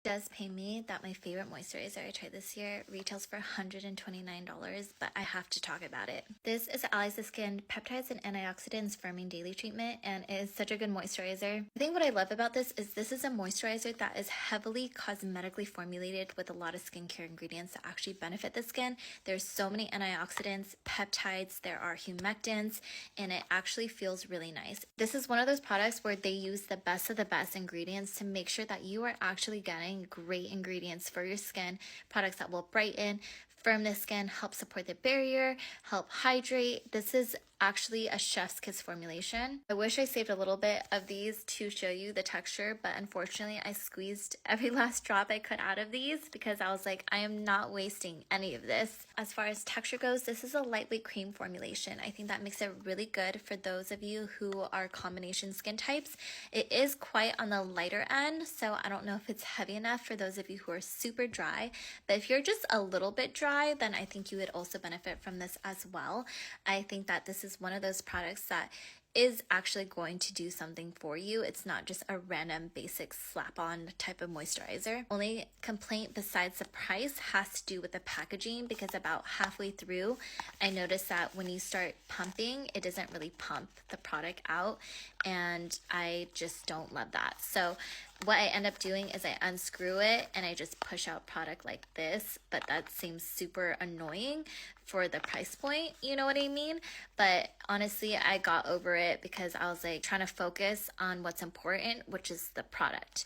Does pain me that my favorite moisturizer I tried this year retails for $129, but I have to talk about it. This is Allies of Skin Peptides and Antioxidants Firming Daily Treatment, and it is such a good moisturizer. I think what I love about this is a moisturizer that is heavily cosmetically formulated with a lot of skincare ingredients that actually benefit the skin. There's so many antioxidants, peptides, there are humectants, and it actually feels really nice. This is one of those products where they use the best of the best ingredients to make sure that you are actually getting great ingredients for your skin, products that will brighten, firm the skin, help support the barrier, help hydrate. This is actually a chef's kiss formulation. I wish I saved a little bit of these to show you the texture, but unfortunately I squeezed every last drop I could out of these because I was like, I am not wasting any of this. As far as texture goes, this is a lightweight cream formulation. I think that makes it really good for those of you who are combination skin types. It is quite on the lighter end, so I don't know if it's heavy enough for those of you who are super dry, but if you're just a little bit dry, then I think you would also benefit from this as well. I think that this is one of those products that is actually going to do something for you. It's not just a random basic slap-on type of moisturizer. Only complaint besides the price has to do with the packaging, because about halfway through I noticed that when you start pumping, it doesn't really pump the product out, and I just don't love that. So what I end up doing is I unscrew it and I just push out product like this, but that seems super annoying for the price point, you know what I mean? But honestly, I got over it because I was like trying to focus on what's important, which is the product.